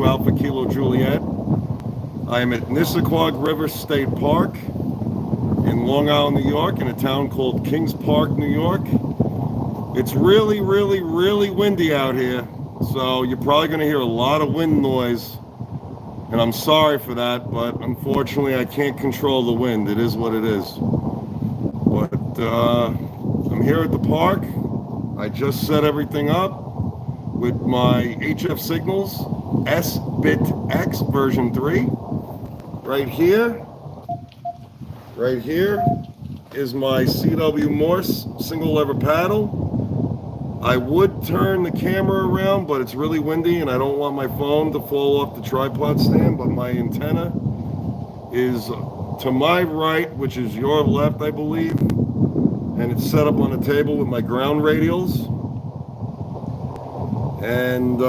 2 Alpha Kilo Juliet. I am at Nessequogue River State Park in Long Island, New York, in a town called Kings Park, New York. It's really, really, really windy out here, so you're probably going to hear a lot of wind noise, and I'm sorry for that, but unfortunately I can't control the wind. It is what it is. But I'm here at the park. I just set everything up with my HF signals, S-Bit-X version 3. Right here is my CW Morse single lever paddle. I would turn the camera around, but it's really windy and I don't want my phone to fall off the tripod stand, but my antenna is to my right, which is your left, I believe, and it's set up on a table with my ground radials. And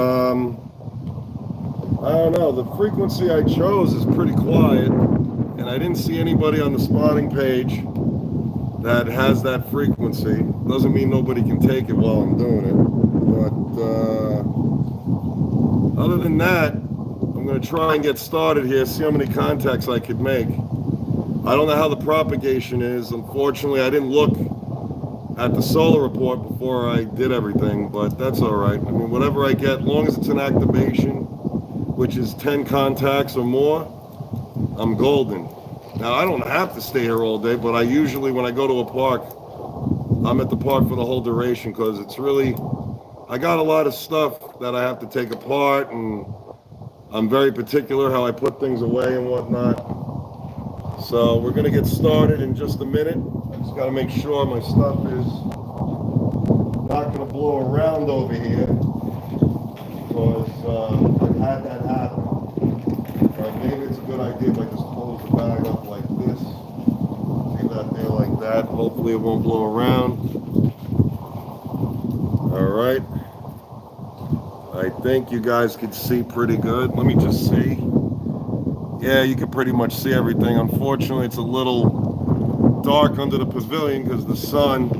I don't know, the frequency I chose is pretty quiet, and I didn't see anybody on the spotting page that has that frequency. Doesn't mean nobody can take it while I'm doing it, but other than that, I'm going to try and get started here, see how many contacts I could make. I don't know how the propagation is. Unfortunately, I didn't look at the solar report before I did everything, but that's all right. I mean, whatever I get, as long as it's an activation, which is 10 contacts or more, I'm golden. Now, I don't have to stay here all day, but I usually, when I go to a park, I'm at the park for the whole duration, because it's really, I got a lot of stuff that I have to take apart, and I'm very particular how I put things away and whatnot. So we're going to get started in just a minute. I just got to make sure my stuff is not going to blow around over here, because I've had that happen. Maybe it's a good idea if I just close the bag up like this, leave that there like that. Hopefully it won't blow around. All right. I think you guys can see pretty good. Let me just see. Yeah, you can pretty much see everything. Unfortunately, it's a little dark under the pavilion because the sun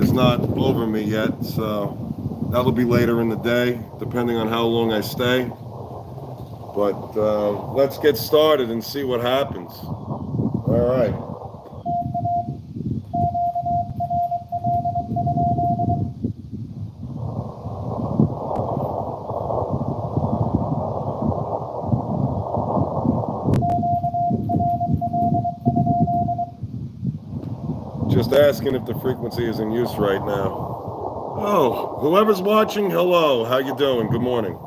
is not over me yet, so that'll be later in the day, depending on how long I stay. But let's get started and see what happens. All right. Just asking if the frequency is in use right now. Oh, whoever's watching, hello. How you doing? Good morning.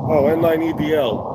Oh, N9EDL.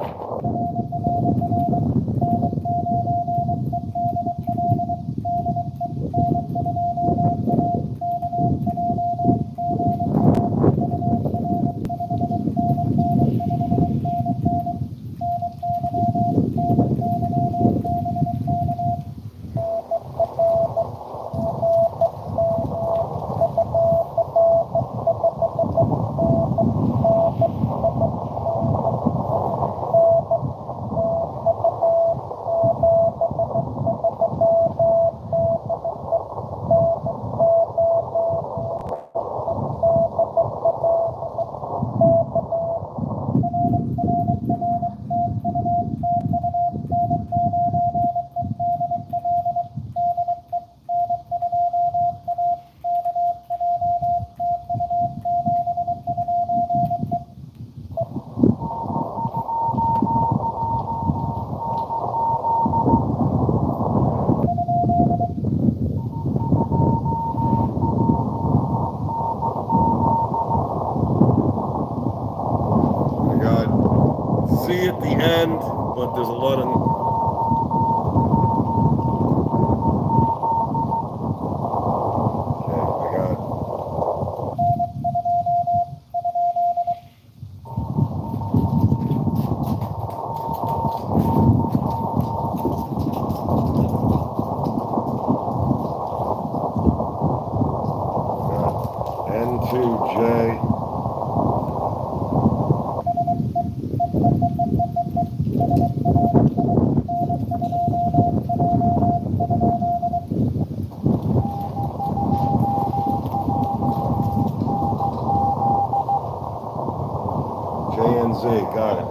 See at the end, but there's a lot of okay, I got K2J. JNZ, got it.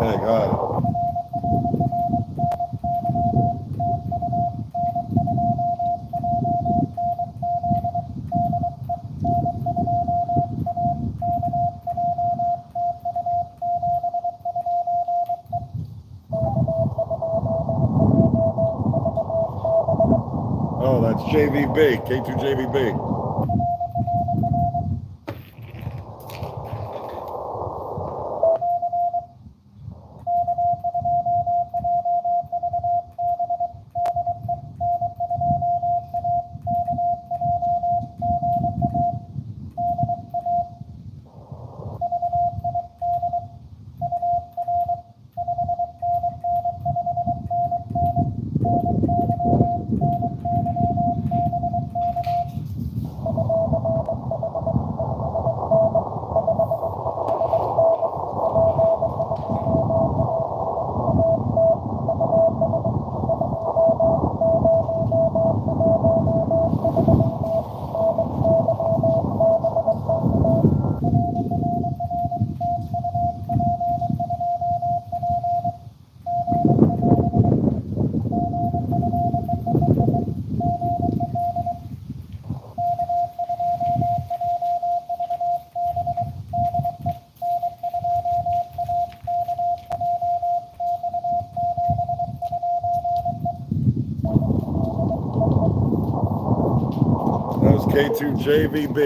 Okay, got it. Oh, that's JVB, K2JVB. That was K2JVB.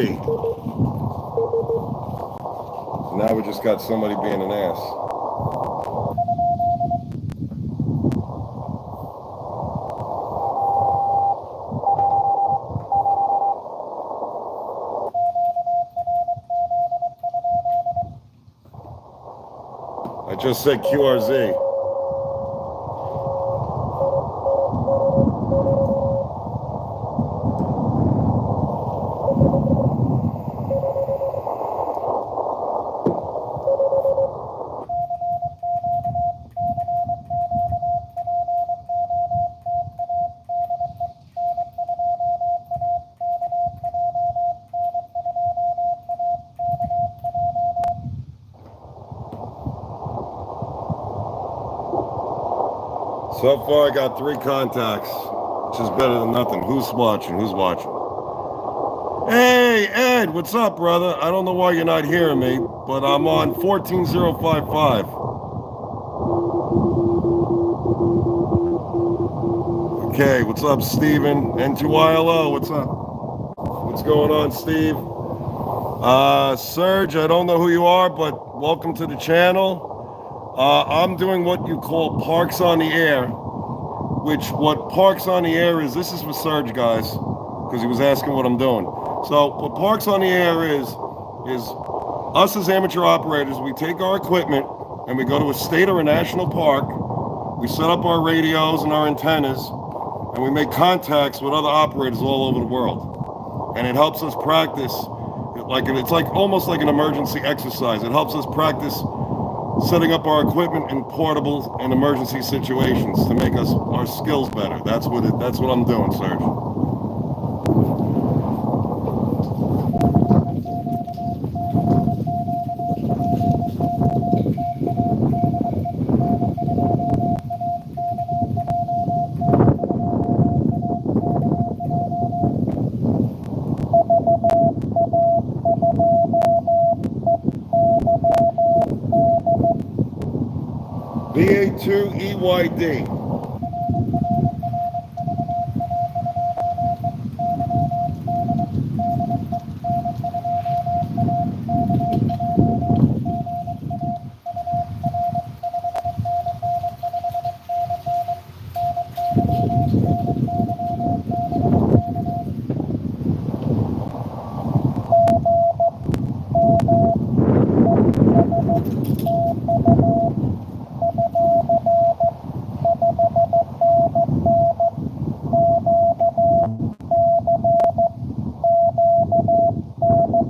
Now we just got somebody being an ass. I just said QRZ. So far, I got 3 contacts, which is better than nothing. Who's watching? Who's watching? Hey, Ed, what's up, brother? I don't know why you're not hearing me, but I'm on 14055. Okay, what's up, Steven? N2ILO, what's up? What's going on, Steve? Serge, I don't know who you are, but welcome to the channel. I'm doing what you call Parks on the Air, which what Parks on the Air is, this is for Serge, guys, because he was asking what I'm doing. So what Parks on the Air is us as amateur operators, we take our equipment and we go to a state or a national park, we set up our radios and our antennas, and we make contacts with other operators all over the world. And it helps us practice, it's like almost like an emergency exercise. It helps us practice setting up our equipment in portable and emergency situations to make our skills better. That's what I'm doing, Serge. BA2EYD.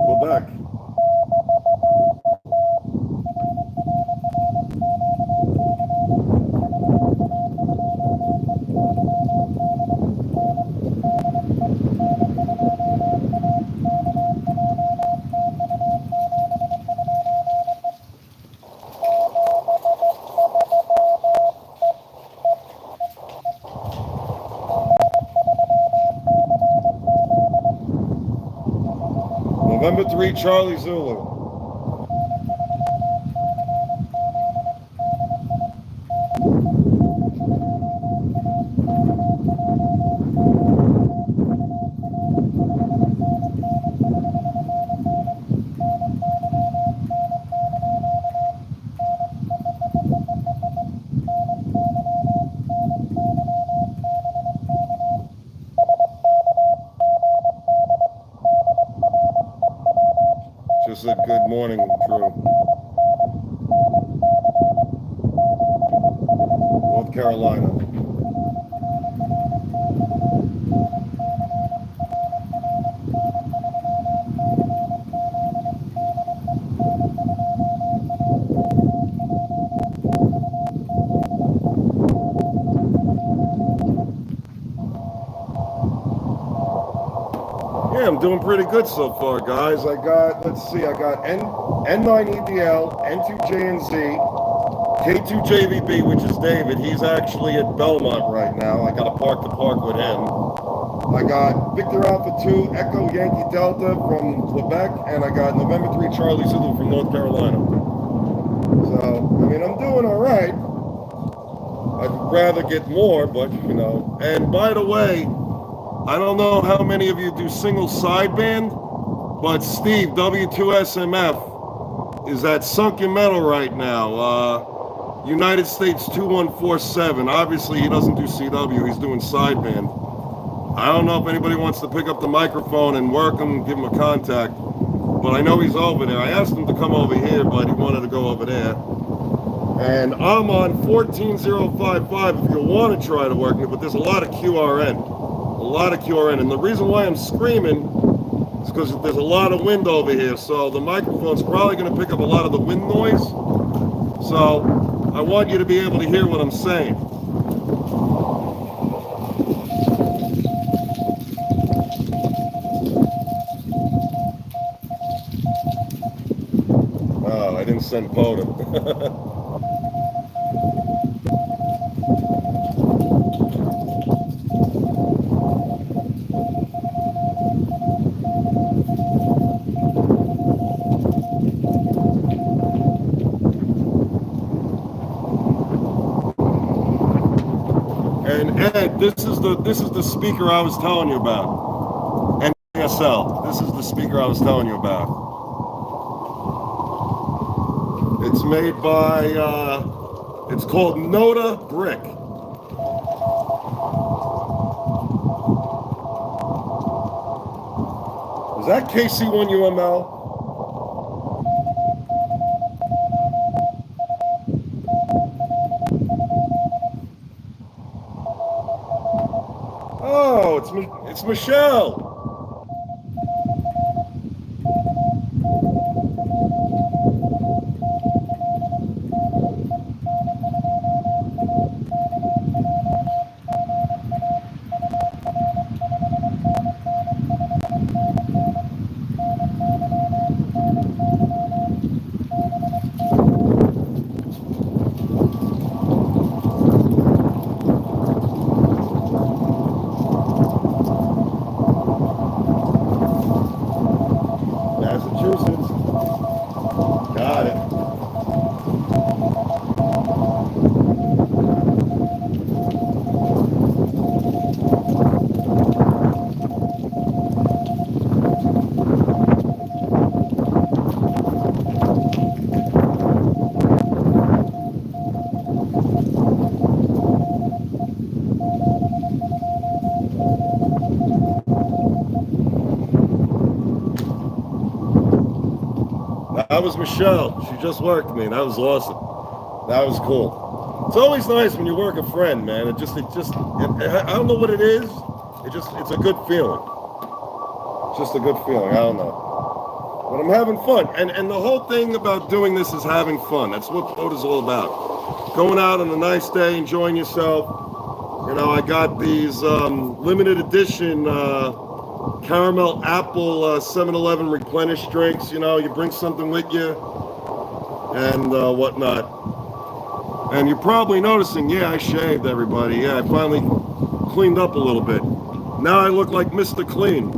Quebec. November 3, Charlie Zulu. Just said good morning, Drew. North Carolina. Yeah, I'm doing pretty good so far, guys. I got N9EBL, N2JNZ, K2JVB, which is David. He's actually at Belmont right now. I got to park the park with him. I got Victor Alpha 2, Echo Yankee Delta from Quebec, and I got November 3, Charlie Zulu from North Carolina. So, I mean, I'm doing all right. I'd rather get more, but, you know. And by the way, I don't know how many of you do single sideband, but Steve, W2SMF, is at Sunken Metal right now. United States 2147. Obviously, he doesn't do CW. He's doing sideband. I don't know if anybody wants to pick up the microphone and work him, give him a contact, but I know he's over there. I asked him to come over here, but he wanted to go over there. And I'm on 14055 if you want to try to work me, but there's a lot of QRN. And the reason why I'm screaming is because there's a lot of wind over here, so the microphone's probably going to pick up a lot of the wind noise. So I want you to be able to hear what I'm saying. Oh, I didn't send pota. And Ed, this is the speaker I was telling you about. NSL. This is the speaker I was telling you about. It's made by it's called Nota Brick. Is that KC1UML? Oh, it's Michelle. Massachusetts. Got it. That was Michelle. She just worked me. That was awesome. That was cool. It's always nice when you work a friend, man. I don't know what it is. It's a good feeling. It's just a good feeling. I don't know. But I'm having fun. And the whole thing about doing this is having fun. That's what pota's all about. Going out on a nice day, enjoying yourself. You know, I got these limited edition caramel apple 7-Eleven replenish drinks. You know, you bring something with you and whatnot. And you're probably noticing, yeah, I shaved, everybody. Yeah, I finally cleaned up a little bit. Now I look like Mr. Clean.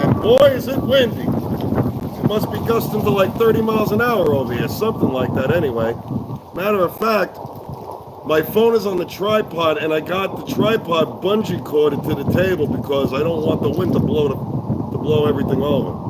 And boy, is it windy. It must be gusting to like 30 miles an hour over here, something like that anyway. Matter of fact, my phone is on the tripod, and I got the tripod bungee corded to the table because I don't want the wind to blow everything over.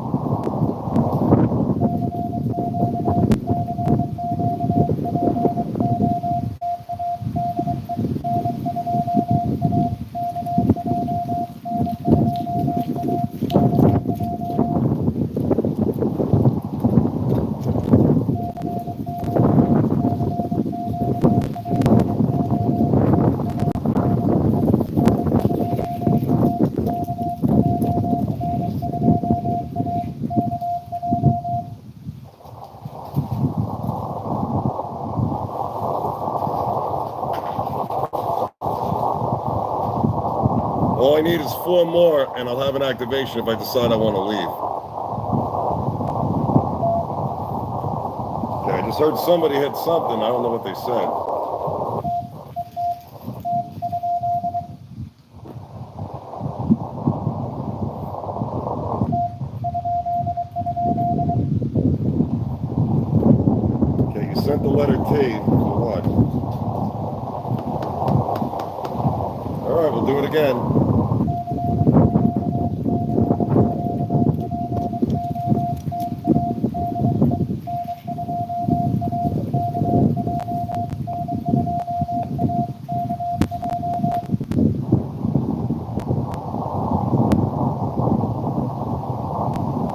All I need is 4 more, and I'll have an activation if I decide I want to leave. Okay, I just heard somebody hit something. I don't know what they said. Okay, you sent the letter T. For what? All right, we'll do it again.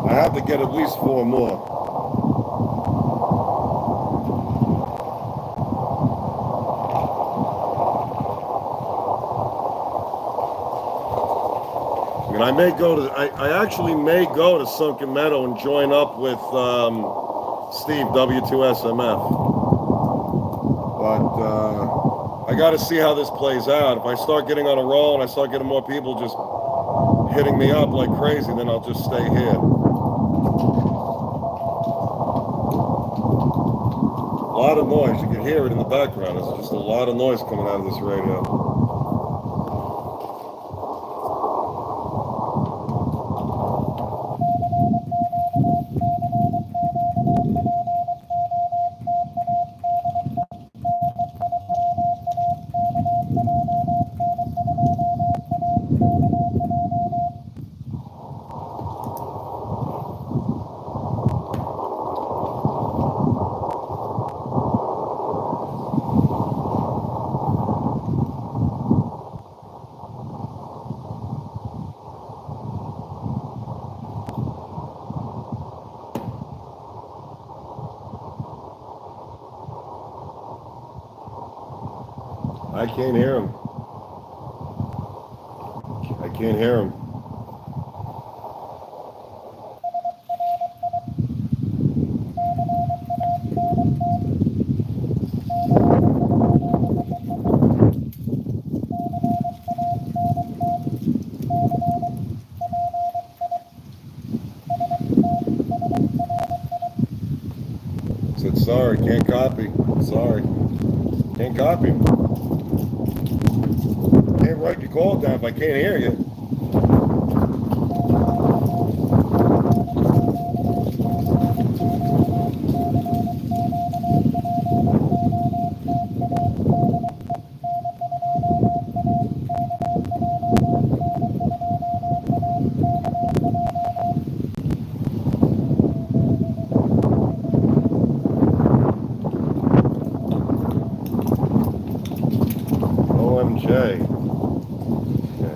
I have to get at least 4 more. And I may go to, I actually may go to Sunken Meadow and join up with Steve, W2SMF. But I got to see how this plays out. If I start getting on a roll and I start getting more people just hitting me up like crazy, then I'll just stay here. A lot of noise. You can hear it in the background. There's just a lot of noise coming out of this radio. I can't hear him. I can't hear him. Said sorry, can't copy. Sorry. Can't copy. Can't write your call down if I can't hear you. OMJ. Okay.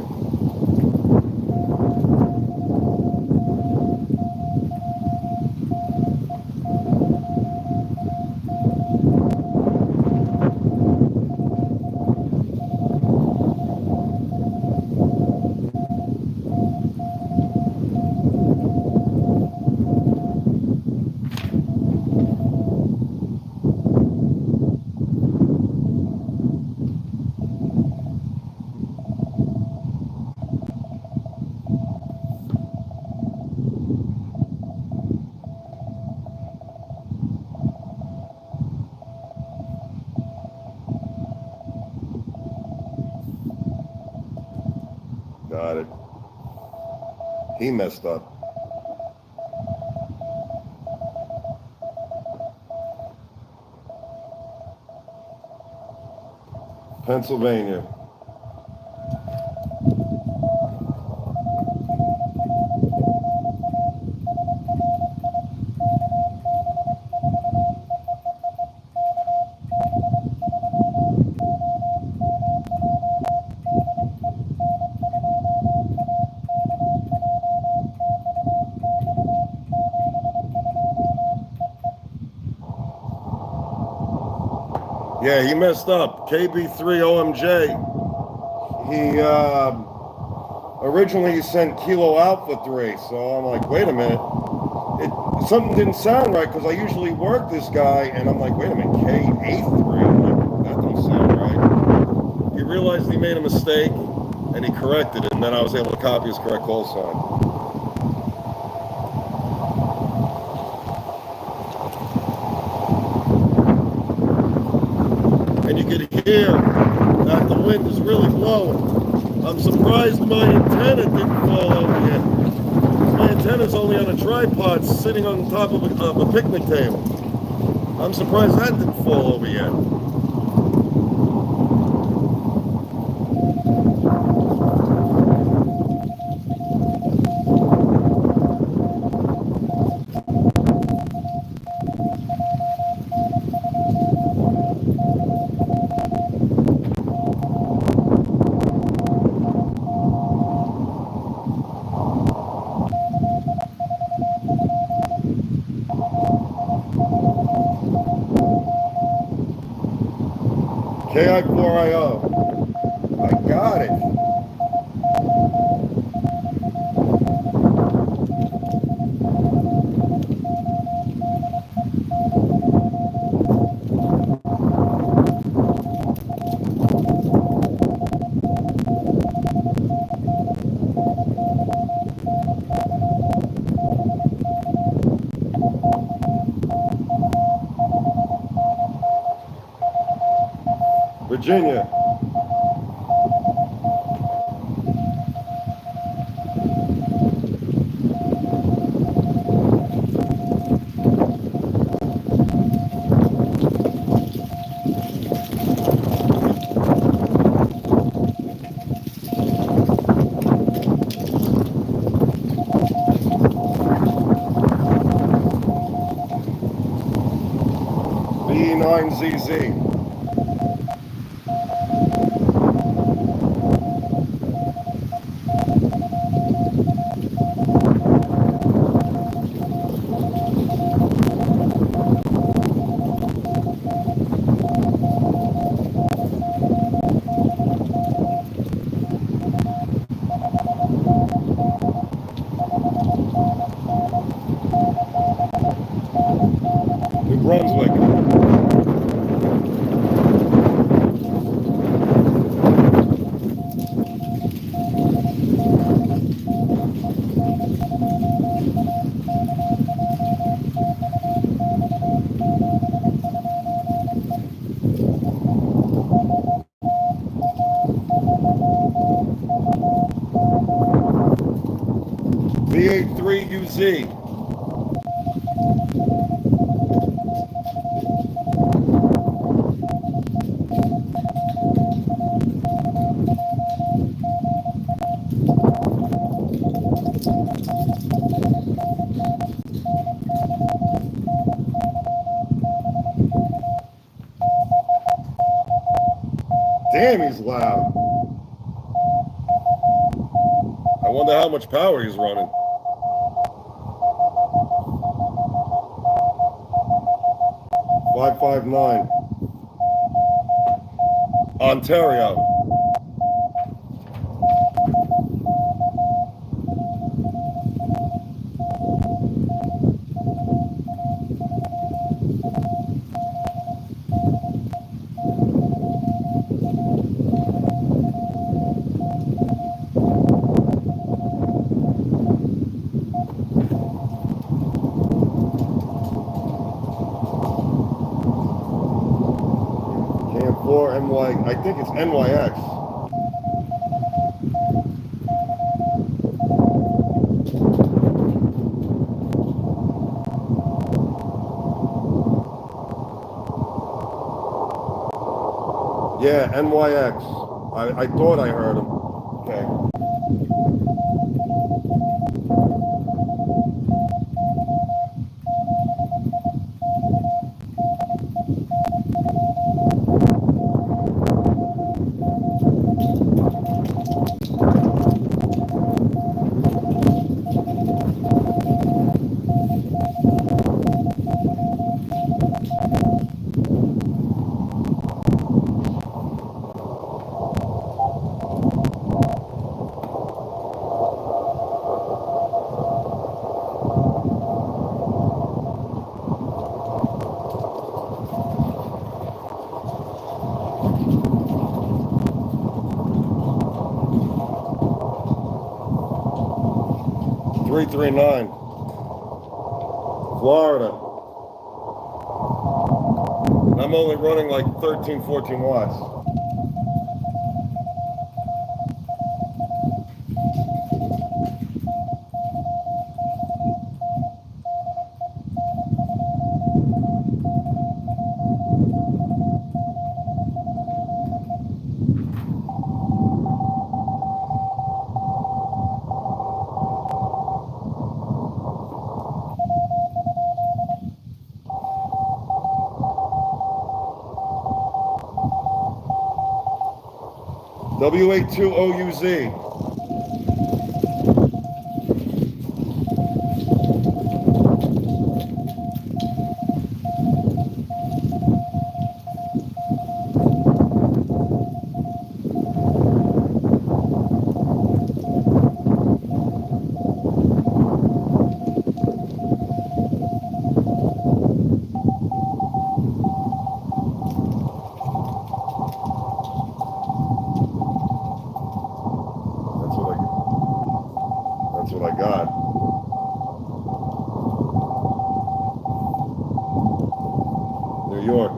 He messed up. Pennsylvania. Yeah, he messed up. KB3OMJ. He originally sent Kilo Alpha 3, so I'm like, wait a minute. Something didn't sound right because I usually work this guy, and I'm like, wait a minute, K83? I'm like, that don't sound right. He realized he made a mistake, and he corrected it, and then I was able to copy his correct call sign. And you can hear that the wind is really blowing. I'm surprised my antenna didn't fall over yet. My antenna's only on a tripod sitting on top of a picnic table. I'm surprised that didn't fall over yet. KI4IO. I got it. Virginia. B9ZZ. New Brunswick. V83UZ. Damn, he's loud. I wonder how much power he's running. .559. Ontario. I think it's NYX. Yeah, NYX. I thought I heard him. Okay. .339, Florida. And I'm only running like 13, 14 watts. W82OUZ. That's what I got. New York.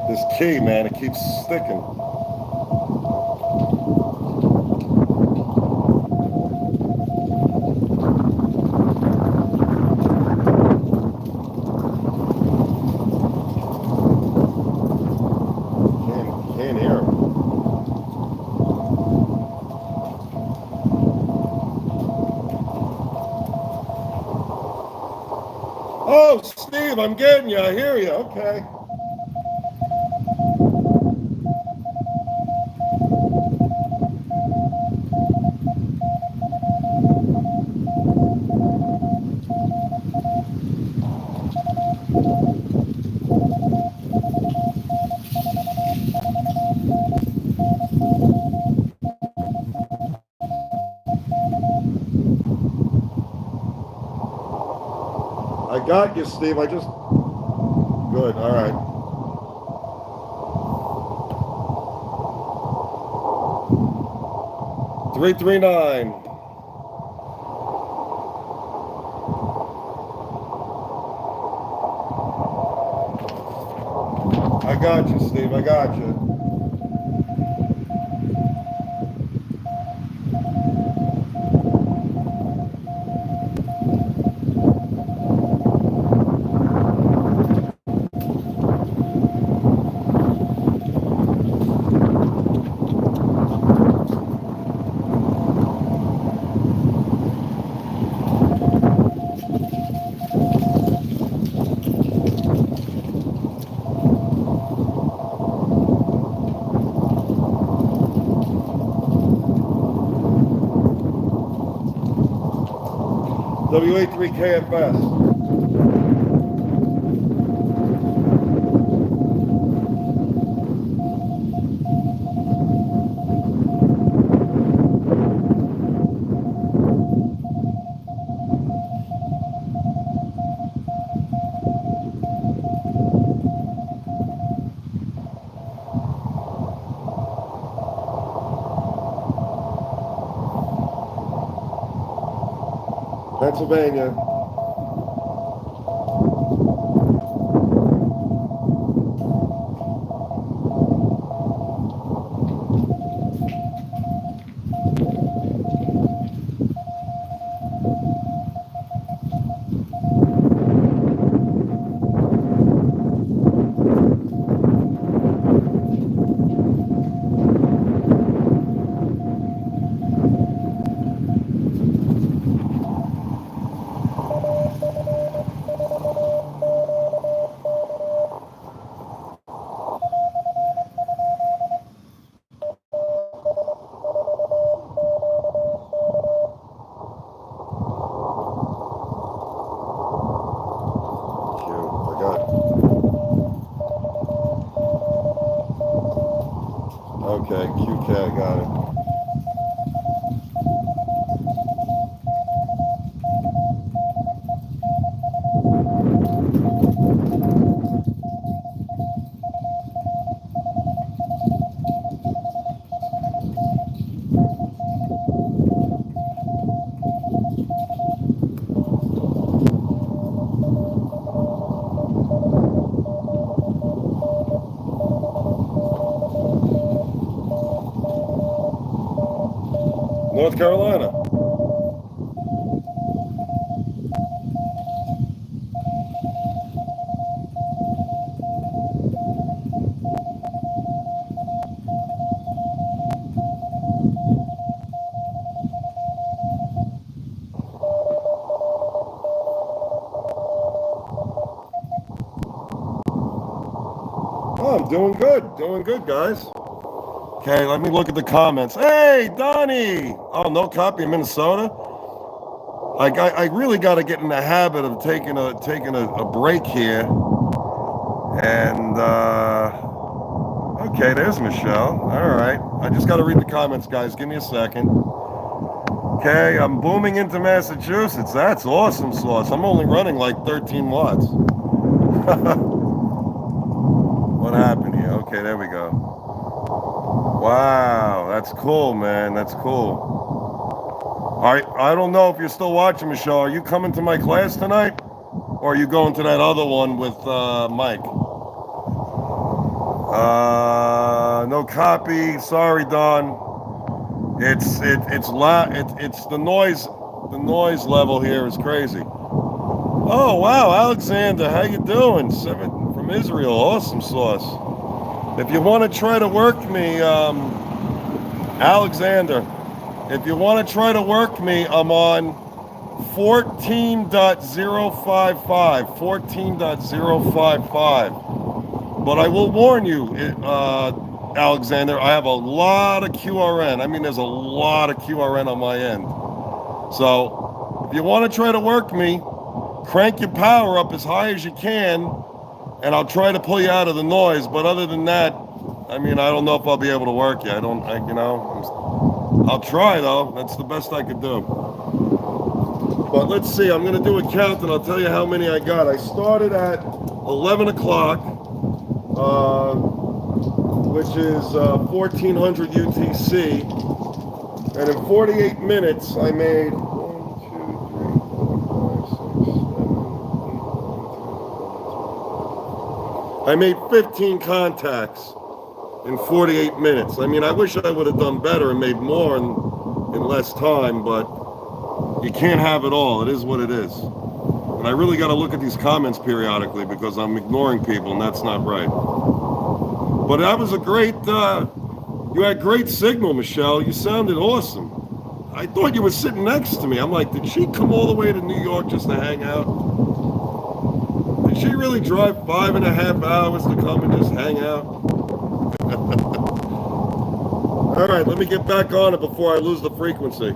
This key, man, it keeps sticking. Can't hear him. Oh, Steve, I'm getting you. I hear you. Okay. I got you, Steve. I just... Good. All right. .339. I got you, Steve. I got you. WA3KFS. Pennsylvania. Okay, QK, I got it. North Carolina. Oh, I'm doing good, guys. Okay, let me look at the comments. Hey, Donnie! Oh, no copy in Minnesota? Like, I really got to get in the habit of taking a break here. And, okay, there's Michelle. All right. I just got to read the comments, guys. Give me a second. Okay, I'm booming into Massachusetts. That's awesome sauce. I'm only running like 13 watts. What happened here? Okay, there we go. Wow, that's cool, man. That's cool. I don't know if you're still watching, Michelle. Are you coming to my class tonight? Or are you going to that other one with Mike? No copy. Sorry, Don. It's loud. It's the noise. The noise level here is crazy. Oh wow, Alexander, how you doing? From Israel, awesome sauce. If you want to try to work me, Alexander, if you want to try to work me, I'm on 14.055. 14.055. But I will warn you, Alexander, I have a lot of QRN. I mean, there's a lot of QRN on my end. So if you want to try to work me, crank your power up as high as you can, and I'll try to pull you out of the noise. But other than that, I mean, I don't know if I'll be able to work you. I'll try, though. That's the best I could do. But let's see. I'm going to do a count, and I'll tell you how many I got. I started at 11 o'clock, which is 1400 UTC. And in 48 minutes, I made 15 contacts in 48 minutes. I mean, I wish I would have done better and made more in less time, but you can't have it all. It is what it is. And I really got to look at these comments periodically because I'm ignoring people, and that's not right. But that was a great, you had great signal, Michelle. You sounded awesome. I thought you were sitting next to me. I'm like, did she come all the way to New York just to hang out? Did she really drive 5.5 hours to come and just hang out? All right, let me get back on it before I lose the frequency.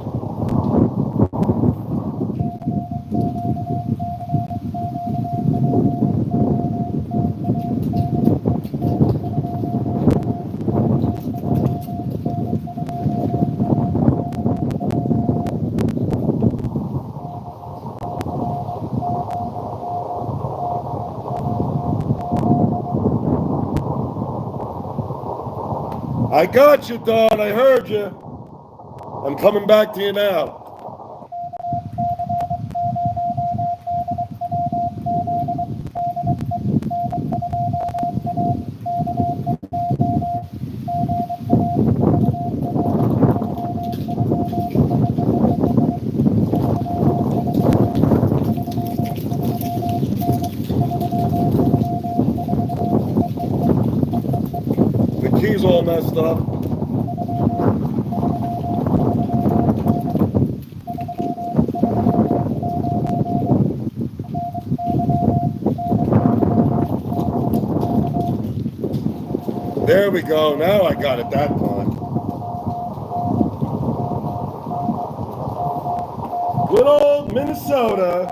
I got you, Don. I heard you. I'm coming back to you now. key's all messed up. There we go. Now I got it that time. Good old Minnesota.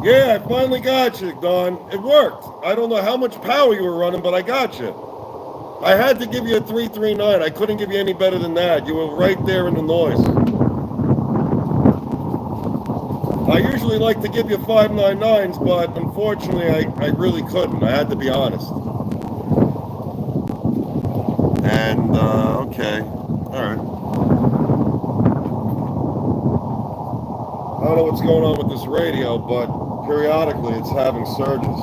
Yeah, I finally got you, Don. It worked. I don't know how much power you were running, but I got you. I had to give you a 339. I couldn't give you any better than that. You were right there in the noise. I usually like to give you 599s, but unfortunately, I really couldn't. I had to be honest. And, okay. All right. I don't know what's going on with this radio, but periodically it's having surges.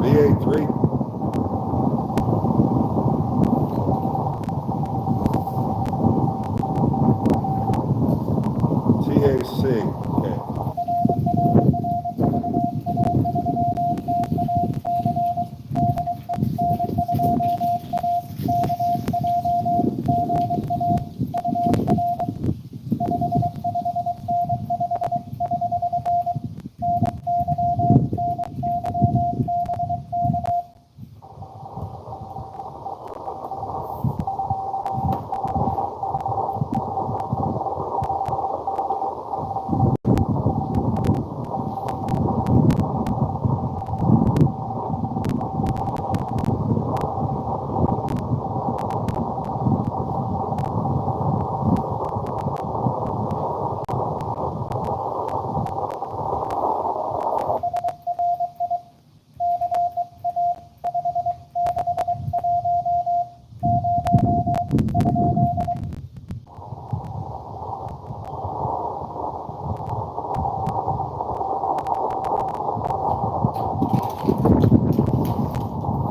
VA3. TAC. Okay.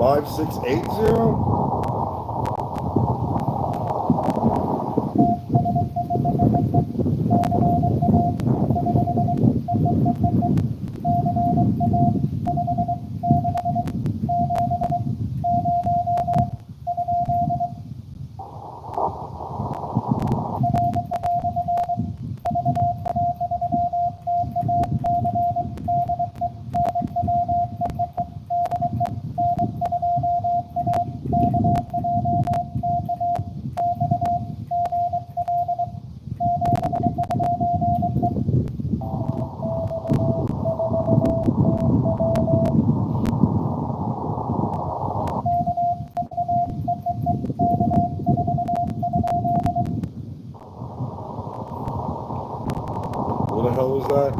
Five, 6, 8, 0? What the hell was that?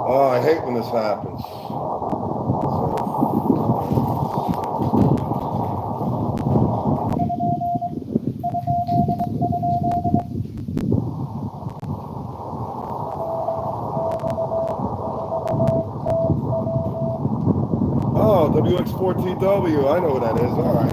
Oh, I hate when this happens. Oh, WX4TW. I know what that is. All right.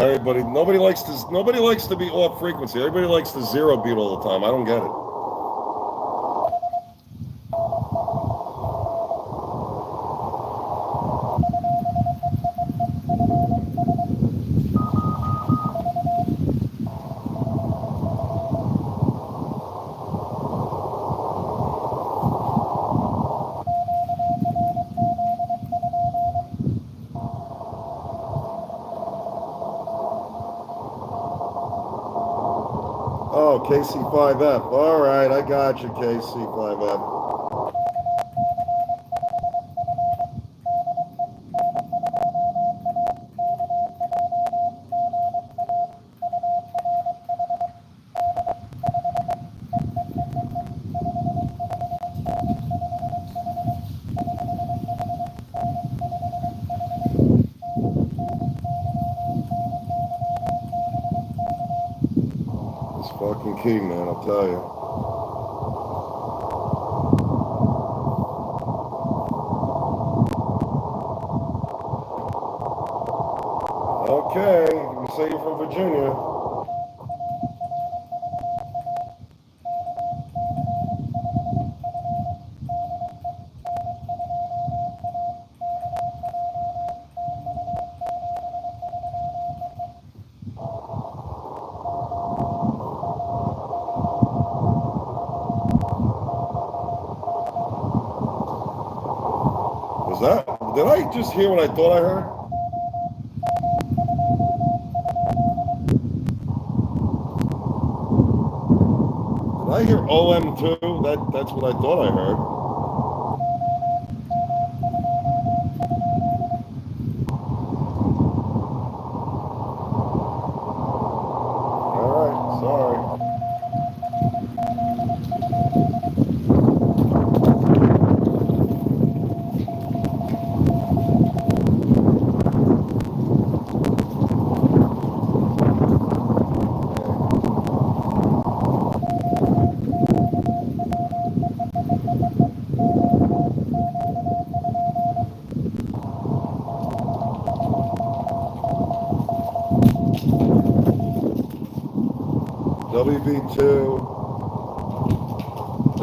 Everybody, nobody likes to be off frequency. Everybody likes the zero beat all the time. I don't get it. Oh, KC5F. All right, I got you, KC5F. It's fucking key, man, I'll tell you. Okay, you say you're from Virginia. Did I just hear what I thought I heard? Did I hear OM2? That's what I thought I heard. All right, sorry.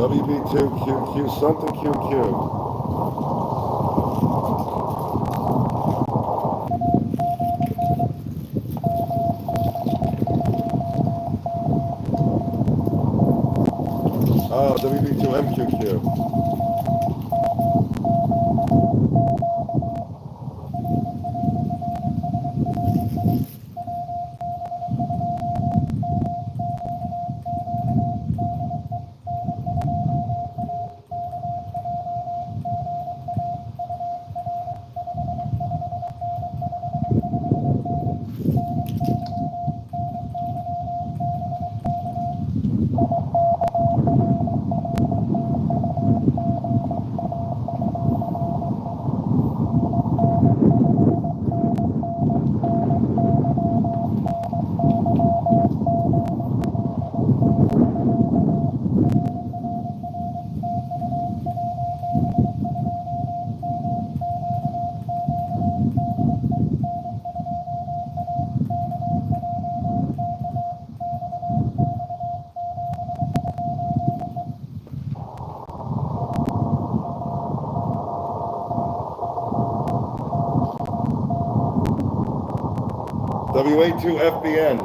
WB2QQ something QQ. Oh, WB2MQQ. WA2FBN.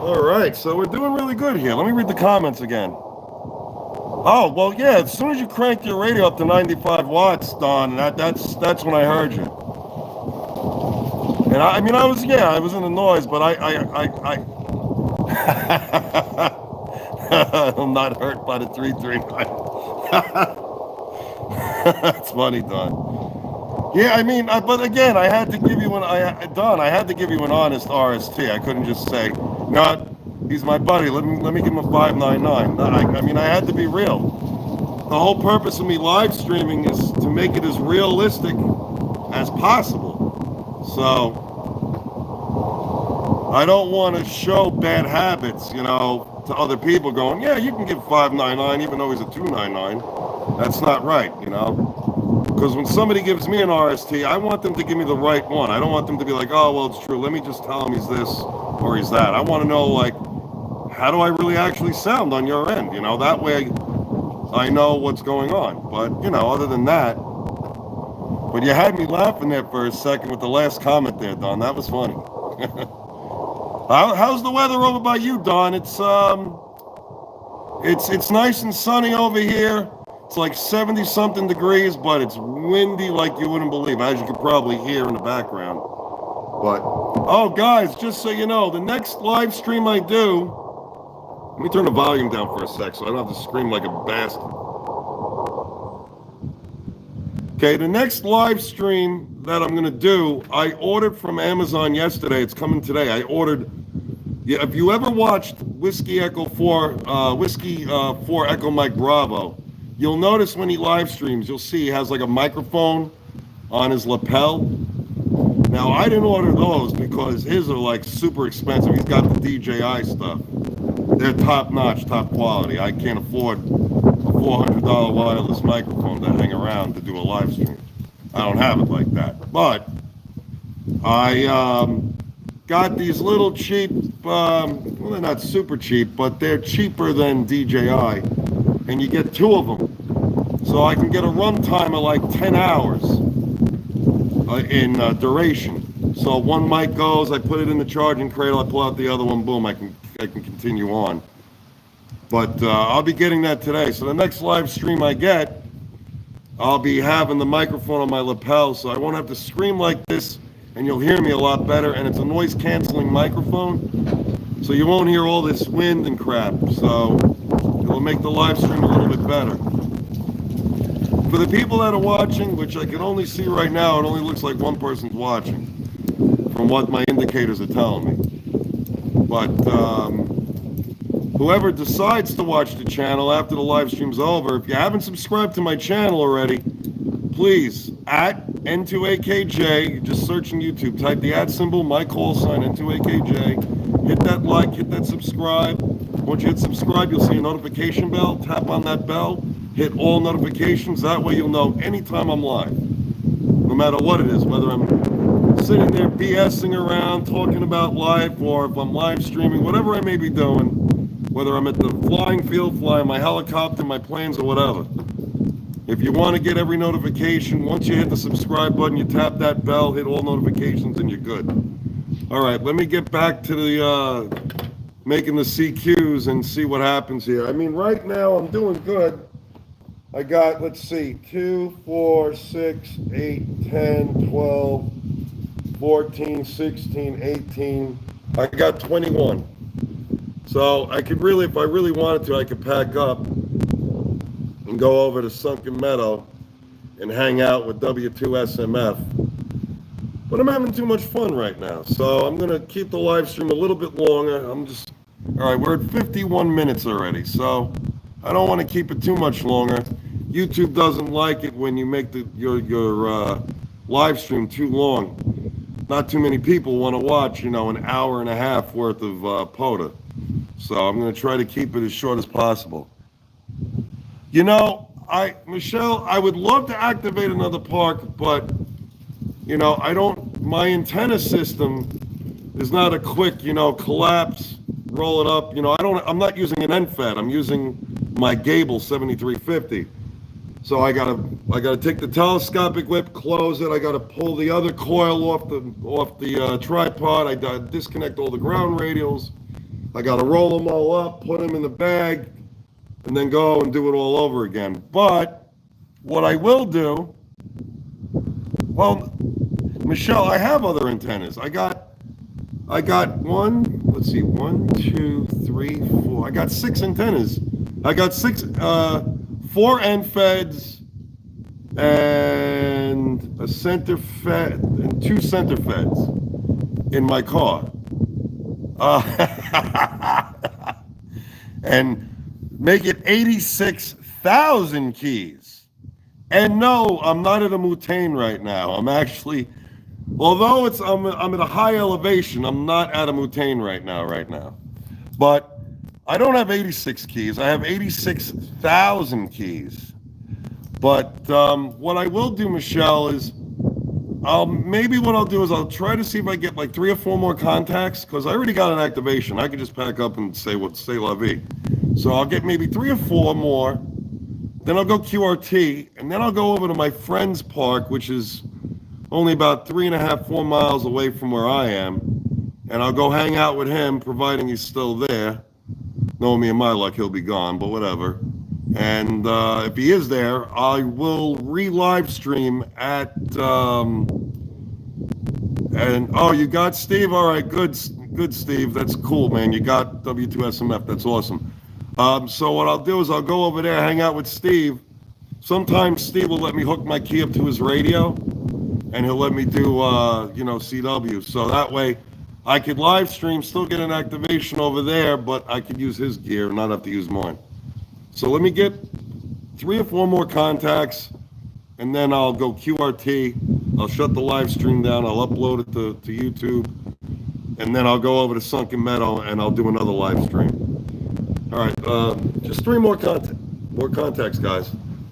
All right, so we're doing really good here. Let me read the comments again. Oh, well, yeah, as soon as you cranked your radio up to 95 watts, Don, that's when I heard you. And I mean, I was in the noise, but I'm not hurt by the 339. That's funny, Don. Yeah, I mean, but again, I had to give you I had to give you an honest RST. I couldn't just say, no, he's my buddy. Let me give him a 599. I mean, I had to be real. The whole purpose of me live streaming is to make it as realistic as possible. So I don't want to show bad habits, to other people going, yeah, you can give 599 even though he's a 299. That's not right, Because when somebody gives me an RST, I want them to give me the right one. I don't want them to be like, oh, well, it's true. Let me just tell him he's this or he's that. I want to know, like, how do I really actually sound on your end? That way I know what's going on. But, other than that, but you had me laughing there for a second with the last comment there, Don. That was funny. How's the weather over by you, Don? It's nice and sunny over here. It's like 70-something degrees, but it's windy like you wouldn't believe, as you could probably hear in the background. But, oh, guys, just so you know, the next live stream I do, let me turn the volume down for a sec so I don't have to scream like a bastard. Okay, the next live stream that I'm going to do, I ordered from Amazon yesterday. It's coming today. I ordered, if you ever watched Whiskey 4 Echo Mike Bravo, you'll notice when he live streams, you'll see he has like a microphone on his lapel. Now, I didn't order those because his are like super expensive. He's got the DJI stuff. They're top-notch, top quality. I can't afford a $400 wireless microphone to hang around to do a live stream. I don't have it like that. But I got these little cheap, well, they're not super cheap, but they're cheaper than DJI. And you get two of them. So I can get a runtime of like 10 hours in duration. So one mic goes, I put it in the charging cradle, I pull out the other one, boom, I can continue on. But I'll be getting that today. So the next live stream I get, I'll be having the microphone on my lapel, so I won't have to scream like this, and you'll hear me a lot better. And it's a noise canceling microphone, so you won't hear all this wind and crap. So it'll make the live stream a little bit better. For the people that are watching, which I can only see right now, it only looks like one person's watching, from what my indicators are telling me. But whoever decides to watch the channel after the live stream's over, if you haven't subscribed to my channel already, please, at N2AKJ, just search in YouTube, type the @ symbol, my call sign, N2AKJ, hit that like, hit that subscribe. Once you hit subscribe, you'll see a notification bell, tap on that bell, hit all notifications, that way you'll know anytime I'm live, no matter what it is, whether I'm sitting there BSing around, talking about life, or if I'm live streaming, whatever I may be doing, whether I'm at the flying field, flying my helicopter, my planes, or whatever. If you want to get every notification, once you hit the subscribe button, you tap that bell, hit all notifications, and you're good. All right, let me get back to the making the CQs and see what happens here. I mean, right now I'm doing good. I got, let's see, 2, 4, 6, 8, 10, 12, 14, 16, 18. I got 21. So I could really, if I really wanted to, I could pack up and go over to Sunken Meadow and hang out with W2SMF. But I'm having too much fun right now. So I'm going to keep the live stream a little bit longer. All right, we're at 51 minutes already. So I don't want to keep it too much longer. YouTube doesn't like it when you make your live stream too long. Not too many people want to watch, an hour and a half worth of pota. So I'm going to try to keep it as short as possible. Michelle, I would love to activate another park, but, my antenna system is not a quick, collapse, roll it up. I'm not using an NFET. I'm using my Gable 7350. So I gotta take the telescopic whip, close it. I gotta pull the other coil off the tripod. I gotta disconnect all the ground radials. I gotta roll them all up, put them in the bag, and then go and do it all over again. But what I will do, well, Michelle, I have other antennas. I got one, let's see, 1, 2, 3, 4. I got 6 antennas. I got 6, 4 end feds and a center fed and 2 center feds in my car. And make it 86,000 keys. And no, I'm not at a mutane right now. I'm actually, although I'm at a high elevation, I'm not at a mutane right now. But I don't have 86 keys. I have 86,000 keys. But what I will do, Michelle, is maybe what I'll do is I'll try to see if I get like 3 or 4 more contacts, because I already got an activation. I could just pack up and say la vie. So I'll get maybe 3 or 4 more. Then I'll go QRT, and then I'll go over to my friend's park, which is only about 3.5, 4 miles away from where I am. And I'll go hang out with him, providing he's still there. Knowing me and my luck, he'll be gone, but whatever. And if he is there, I will re-live stream at, and oh, you got Steve? All right, good Steve. That's cool, man. You got W2SMF. That's awesome. So what I'll do is I'll go over there, hang out with Steve. Sometimes Steve will let me hook my key up to his radio, and he'll let me do, CW. So that way I could live stream, still get an activation over there, but I could use his gear and not have to use mine. So let me get 3 or 4 more contacts, and then I'll go QRT. I'll shut the live stream down. I'll upload it to YouTube, and then I'll go over to Sunken Meadow, and I'll do another live stream. All right, just 3 more contacts, guys.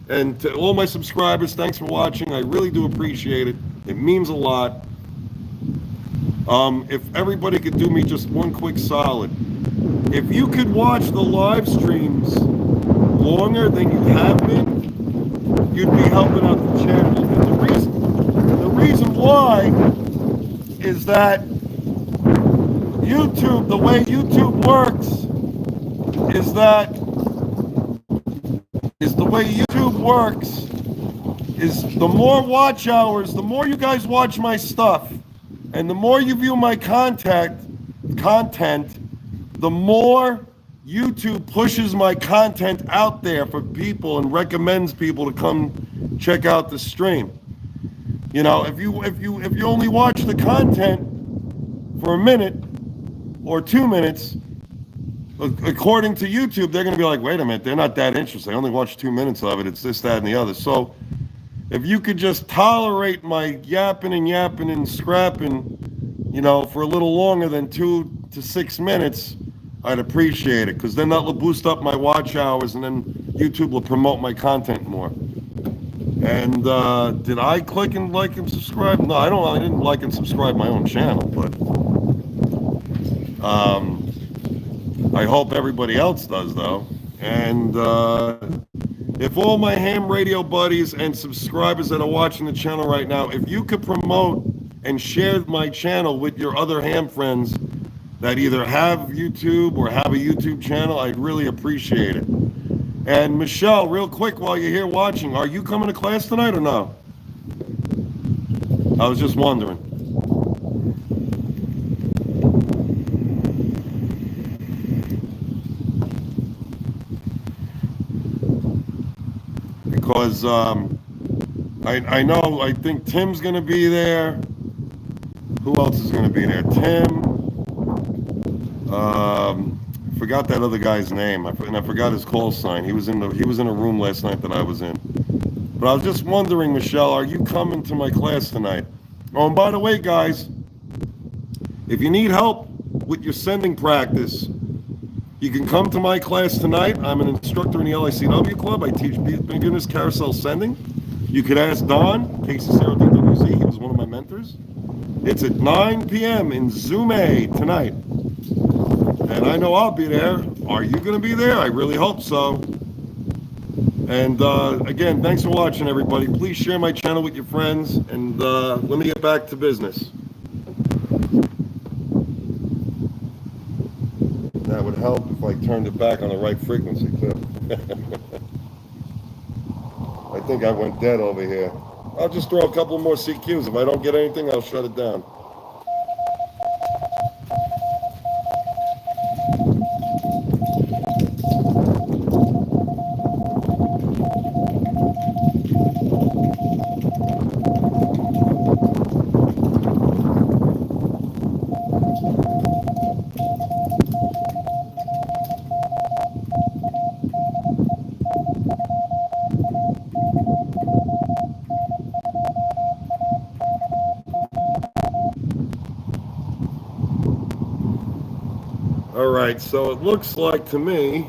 And to all my subscribers, thanks for watching. I really do appreciate it. It means a lot. If everybody could do me just one quick solid. If you could watch the live streams longer than you have been, you'd be helping out the channel. And the reason why is that YouTube, the way YouTube works, is the more watch hours, the more you guys watch my stuff, and the more you view my content, the more YouTube pushes my content out there for people and recommends people to come check out the stream. You know, if you only watch the content for a minute or 2 minutes, according to YouTube, they're going to be like, wait a minute, they're not that interested. I only watched 2 minutes of it. It's this, that, and the other. So if you could just tolerate my yapping and scrapping, for a little longer than 2 to 6 minutes, I'd appreciate it, because then that will boost up my watch hours, and then YouTube will promote my content more. And did I click and like and subscribe? No, I didn't like and subscribe my own channel, but I hope everybody else does, though. And if all my ham radio buddies and subscribers that are watching the channel right now, if you could promote and share my channel with your other ham friends that either have YouTube or have a YouTube channel, I'd really appreciate it. And Michelle, real quick while you're here watching, are you coming to class tonight or no? I was just wondering. Because I know, I think Tim's going to be there. Who else is going to be there? Tim. Forgot that other guy's name, and I forgot his call sign. He was in a room last night that I was in. But I was just wondering, Michelle, are you coming to my class tonight? Oh, and by the way, guys, if you need help with your sending practice, you can come to my class tonight. I'm an instructor in the LICW club. I teach beginners carousel sending. You could ask Don, KC0DWZ. He was one of my mentors. It's at 9 p.m. in Zoom A tonight. And I know I'll be there. Are you going to be there? I really hope so. And again, thanks for watching, everybody. Please share my channel with your friends. And let me get back to business. That would help if I turned it back on the right frequency, too. I think I went dead over here. I'll just throw a couple more CQs. If I don't get anything, I'll shut it down. All right, so it looks like to me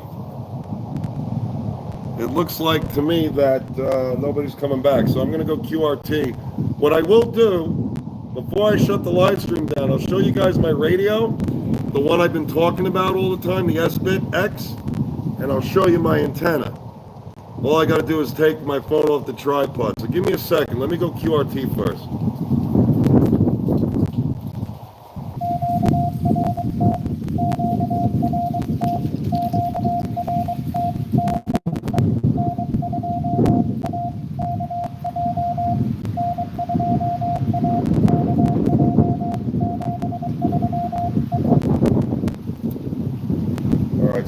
that nobody's coming back. So I'm going to go QRT. What I will do, before I shut the live stream down, I'll show you guys my radio, the one I've been talking about all the time, the S-Bit-X, and I'll show you my antenna. All I got to do is take my phone off the tripod. So give me a second. Let me go QRT first.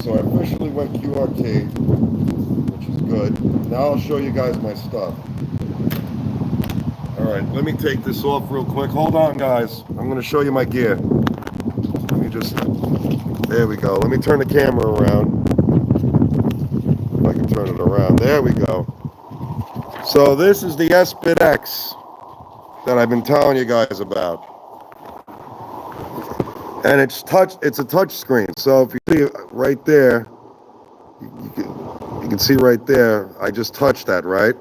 So I officially went QRT, which is good. Now I'll show you guys my stuff. All right, let me take this off real quick. Hold on, guys. I'm going to show you my gear. Let me just, there we go. Let me turn the camera around. If I can turn it around. There we go. So this is the S-Bit-X that I've been telling you guys about. And it's a touch screen. So if you see right there, you can see right there, I just touched that, right?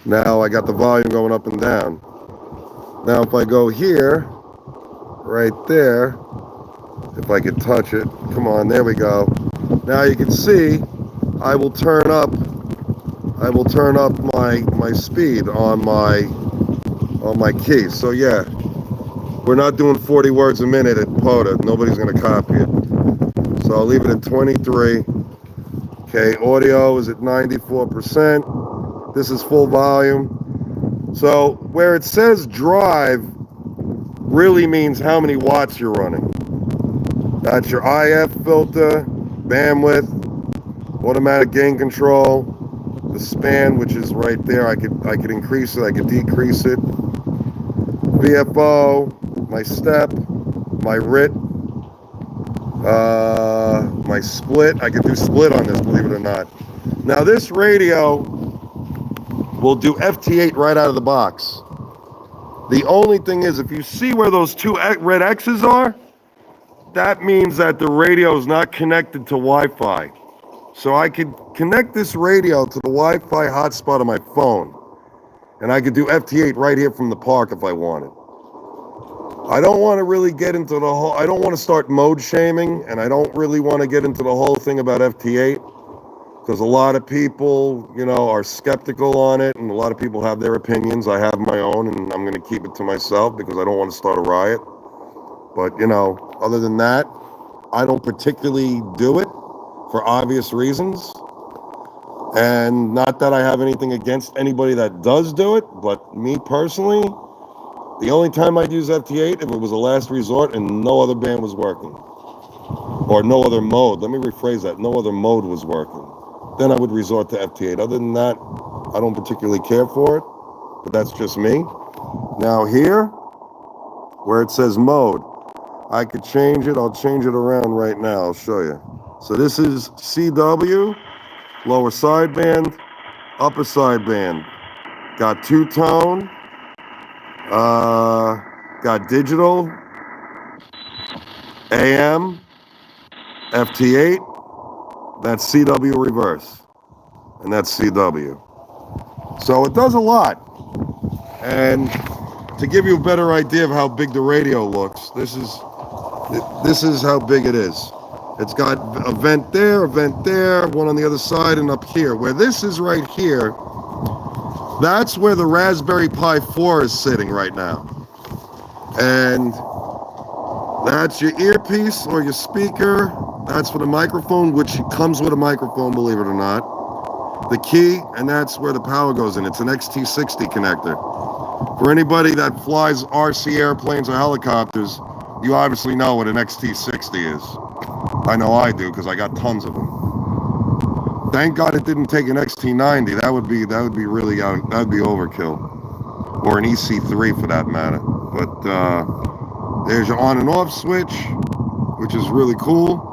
Now I got the volume going up and down. Now if I go here, right there, if I could touch it, come on, there we go. Now you can see I will turn up my speed on my key. So yeah. We're not doing 40 words a minute at pota. Nobody's going to copy it. So I'll leave it at 23. Okay, audio is at 94%. This is full volume. So where it says drive really means how many watts you're running. That's your IF filter, bandwidth, automatic gain control, the span, which is right there. I could increase it, I could decrease it. VFO, my step, my RIT, my split. I can do split on this, believe it or not. Now this radio will do FT8 right out of the box. The only thing is, if you see where those two red X's are, that means that the radio is not connected to Wi-Fi. So I could connect this radio to the Wi-Fi hotspot on my phone, and I could do FT8 right here from the park if I wanted. I don't want to really get into the whole, I don't want to start mode shaming, and I don't really want to get into the whole thing about FT8, because a lot of people, you know, are skeptical on it, and a lot of people have their opinions. I have my own, and I'm going to keep it to myself because I don't want to start a riot. But, you know, other than that, I don't particularly do it for obvious reasons. And not that I have anything against anybody that does do it, but me personally, the only time I'd use FT8 if it was a last resort and no other band was working. Or no other mode. Let me rephrase that. No other mode was working. Then I would resort to FT8. Other than that, I don't particularly care for it. But that's just me. Now here, where it says mode, I could change it. I'll change it around right now. I'll show you. So this is CW, lower sideband, upper sideband. Got two-tone. Got digital, AM, FT8, that's CW reverse, and that's CW. So it does a lot. And to give you a better idea of how big the radio looks, this is how big it is. It's got a vent there, one on the other side, and up here. Where this is right here, that's where the Raspberry Pi 4 is sitting right now. And that's your earpiece or your speaker. That's for the microphone, which comes with a microphone, believe it or not. the key, and that's where the power goes in. It's an XT60 connector. For anybody that flies RC airplanes or helicopters, you obviously know what an XT60 is. I know I do because I got tons of them. Thank God it didn't take an XT90. That would be really that would be overkill, or an EC3 for that matter. But there's your on and off switch, which is really cool.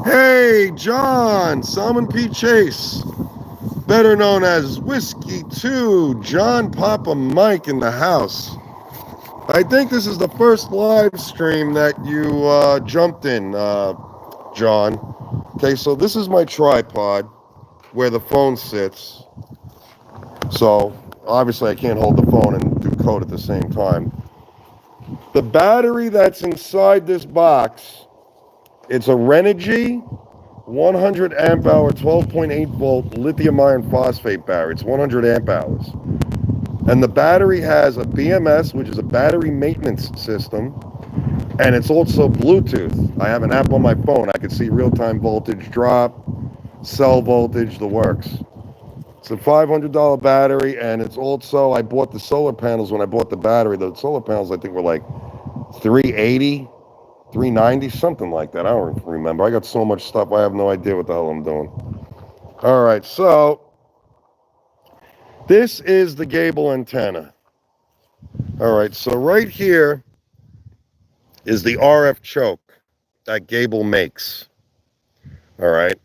Hey, John, Salmon P. Chase, better known as Whiskey 2, John Papa Mike in the house. I think this is the first live stream that you jumped in, John. Okay, so this is my tripod where the phone sits. So obviously I can't hold the phone and do code at the same time. The battery that's inside this box, it's a Renogy 100 amp hour 12.8 volt lithium iron phosphate battery. It's 100 amp hours. And the battery has a BMS, which is a battery maintenance system, and it's also Bluetooth. I have an app on my phone. I can see real-time voltage drop, cell voltage, the works. It's a $500 battery, and it's also, I bought the solar panels when I bought the battery. The solar panels, I think, were like $380, $390, something like that. I don't remember. I got so much stuff, I have no idea what the hell I'm doing. All right, so this is the gable antenna. All right, so right here is the RF choke that Gable makes. All right.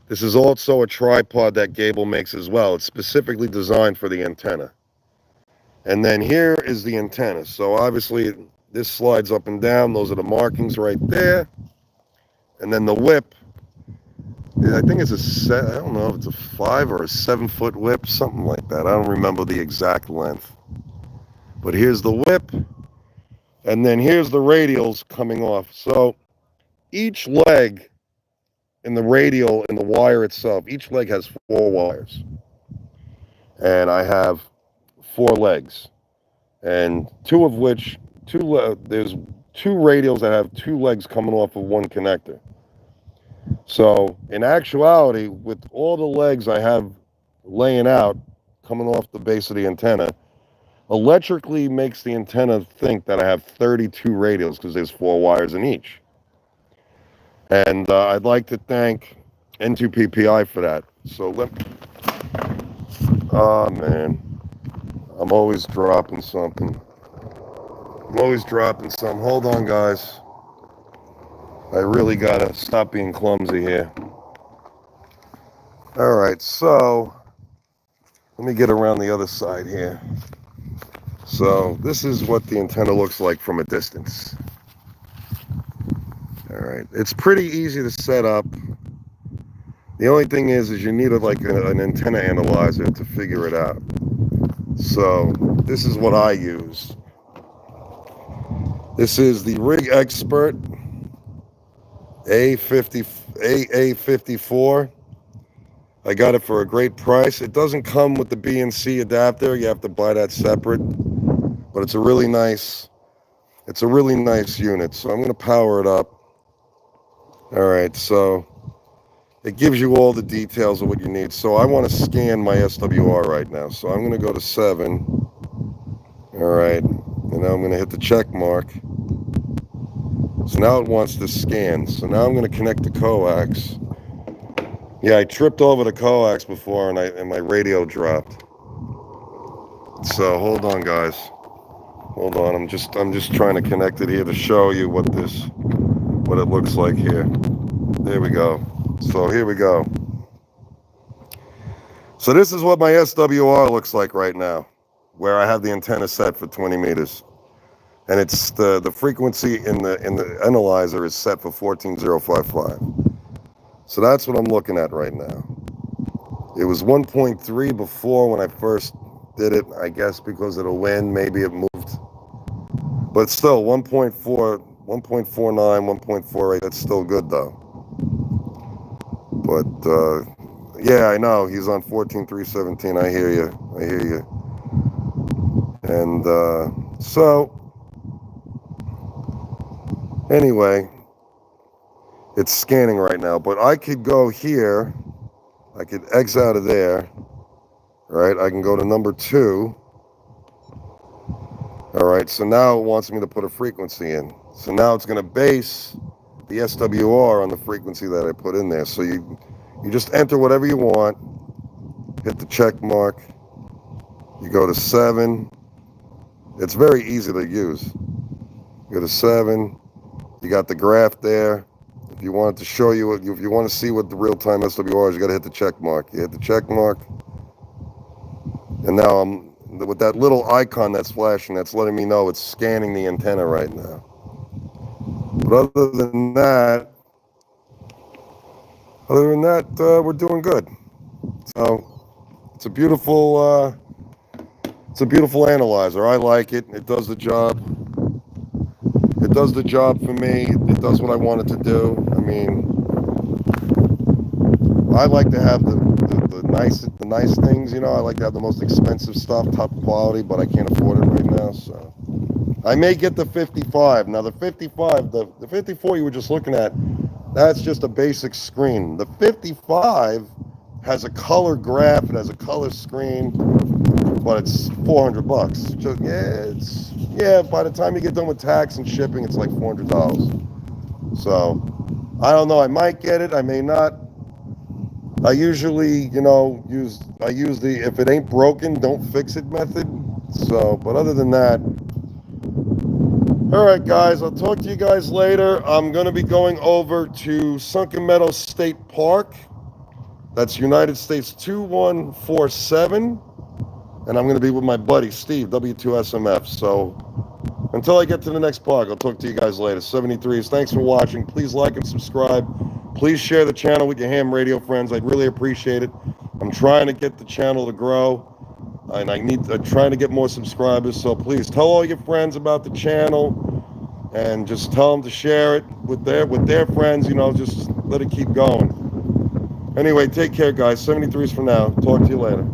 This is also a tripod that Gable makes as well. It's specifically designed for the antenna. And then here is the antenna. So obviously this slides up and down. Those are the markings right there. And then the whip, I think it's I don't know if it's a 5 or a 7 foot whip, something like that. I don't remember the exact length. But here's the whip. And then here's the radials coming off. So each leg in the radial and the wire itself, each leg has 4 wires. And I have 4 legs. And two of which, there's 2 radials that have 2 legs coming off of 1 connector. So in actuality, with all the legs I have laying out, coming off the base of the antenna, electrically makes the antenna think that I have 32 radials because there's 4 wires in each. And I'd like to thank N2PPI for that. So oh man, I'm always dropping something. Hold on, guys. I really gotta stop being clumsy here. All right, so let me get around the other side here. So this is what the antenna looks like from a distance. All right, it's pretty easy to set up. The only thing is you need an antenna analyzer to figure it out. So this is what I use. This is the Rig Expert AA54. I got it for a great price. It doesn't come with the BNC adapter. You have to buy that separate. But it's a really nice unit. So I'm going to power it up. All right, so it gives you all the details of what you need. So I want to scan my SWR right now. So I'm going to go to 7. All right, and now I'm going to hit the check mark. So now it wants to scan. So now I'm going to connect the coax. Yeah, I tripped over the coax before and my radio dropped. So hold on, guys. Hold on. I'm just trying to connect it here to show you what it looks like here. There we go. So here we go. So this is what my SWR looks like right now, where I have the antenna set for 20 meters. And it's the frequency in the analyzer is set for 14055. So that's what I'm looking at right now. It was 1.3 before when I first did it, I guess because of the wind, maybe it moved. But still, 1.4, 1.49, 1.48, that's still good though. But yeah, I know, he's on 14317, I hear you. And so, anyway, it's scanning right now, but I could go here I could X out of there, right? I can go to number 2. All right, so now it wants me to put a frequency in. So now it's going to base the SWR on the frequency that I put in there. So you just enter whatever you want, hit the check mark, you go to 7. It's very easy to use. You go to 7, you got the graph there. If you want it to show you, if you want to see what the real-time SWR is, you got to hit the check mark. You hit the check mark, and now I'm with that little icon that's flashing, that's letting me know it's scanning the antenna right now. But other than that, we're doing good. So it's a beautiful analyzer. I like it. It does the job. It does the job for me. It does what I want it to do. I mean, I like to have the nice things, you know. I like to have the most expensive stuff, top quality, but I can't afford it right now. So I may get the 55. Now the 55, the 54 you were just looking at, that's just a basic screen. The 55 has a color graph, it has a color screen, but it's $400. So by the time you get done with tax and shipping, it's like $400. So I don't know, I might get it, I may not. I usually, use the if it ain't broken, don't fix it method. So, but other than that, all right, guys, I'll talk to you guys later. I'm going to be going over to Sunken Meadows State Park. That's United States 2147. And I'm going to be with my buddy, Steve, W2SMF. So until I get to the next park, I'll talk to you guys later. 73s, thanks for watching. Please like and subscribe. Please share the channel with your ham radio friends. I'd really appreciate it. I'm trying to get the channel to grow. And I'm trying to get more subscribers. So please tell all your friends about the channel. And just tell them to share it with their friends. Just let it keep going. Anyway, take care, guys. 73s for now. Talk to you later.